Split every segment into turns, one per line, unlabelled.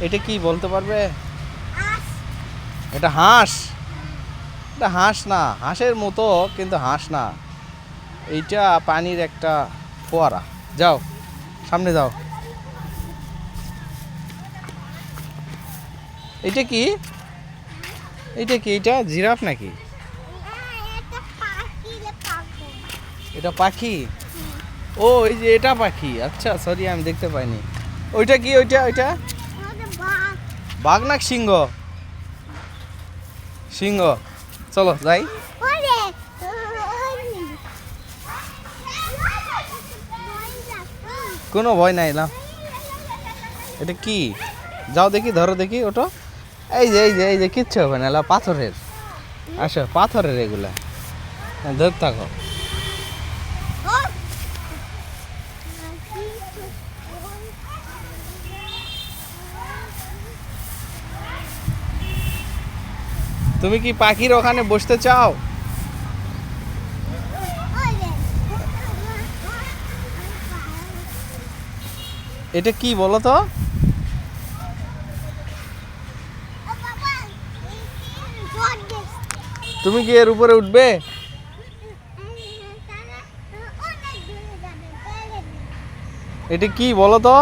এটা কি বলতে পারবে? এটা হাঁস? এটা হাঁস না, হাঁসের মতো কিন্তু হাঁস না। এইটা পানির একটা ফোয়ারা। যাও সামনে যাও। এটা কি? এটা কি? এটা জিরাফ নাকি? এটা পাখি? ও এই যে এটা পাখি, আচ্ছা সরি আমি দেখতে পাইনি। ওইটা কি? ওইটা ওইটা বাঘ না সিংহ? সিংহ। চলো যাই। কোনো ভয় নাই না। এটা কি? যাও দেখি, ধরো দেখি ওটা। এই যে কিচ্ছু হবে না, এলা পাথরের। আসো, পাথরের এগুলা। ধর থাকো। তুমি কি পাখির ওখানে বসতে চাও? এটা কি বলো তো? তুমি কি এর উপরে উঠবে? এটা কি বলো তো?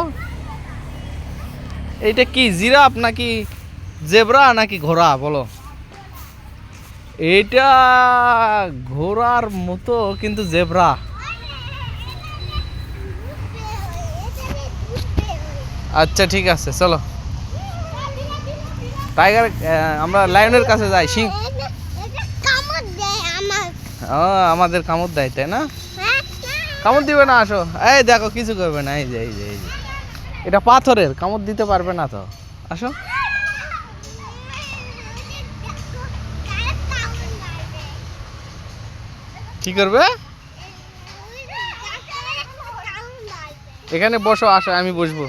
এটা কি জিরাফ নাকি জেব্রা নাকি ঘোড়া বলো? এটা ঘোড়ার মতো কিন্তু জেব্রা। আচ্ছা ঠিক আছে চলো। টাইগার, আমরা লায়নের কাছে যাই। আমাদের কামড় দেয় তাই না? কামড় দিবে না, আসো। এই দেখো কিছু করবে না, এই যে এটা পাথরের, কামড় দিতে পারবে না তো। আসো। কি করবে? এখানে বসো, আসো আমি বসবো।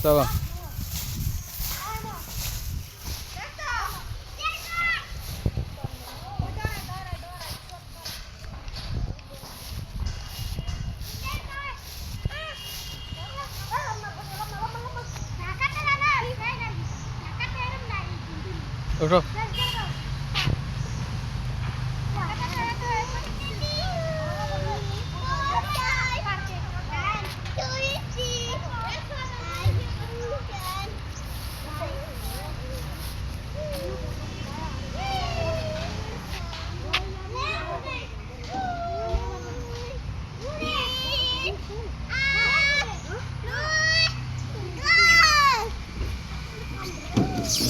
চলো। ওঠো।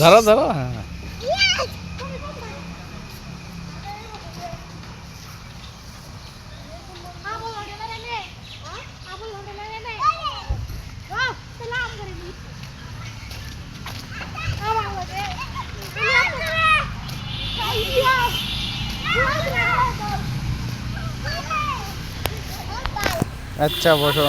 ধরো ধরো, হ্যাঁ। আচ্ছা বসো।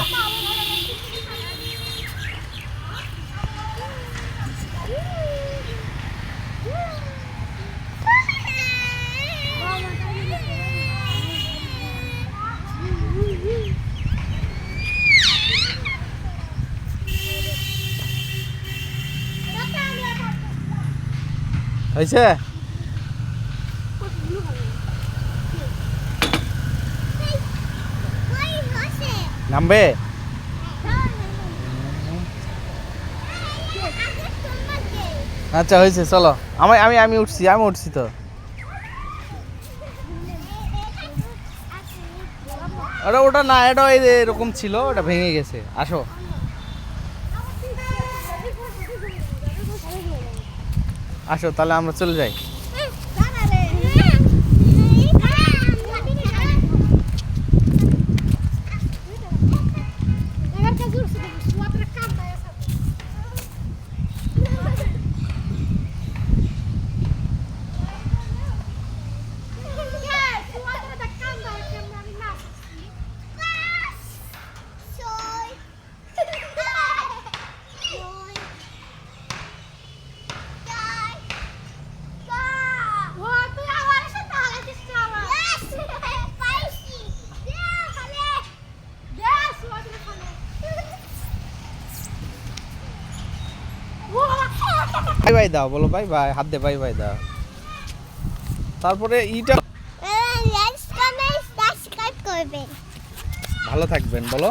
হয়েছে? নামবে? আচ্ছা হয়েছে, চলো। আমি আমি আমি উঠছি, আমি উঠছি তো। আরে ওটা না, এটা এরকম ছিল, ওটা ভেঙে গেছে। আসো। আসো তাহলে আমরা চলে যাই। বাই বাই দাও, বলো বাই বাই, হাত দিয়ে বাই বাই দাও। তারপরে ইটা
লাইক কমেন্ট সাবস্ক্রাইব করবেন।
ভালো থাকবেন বলো।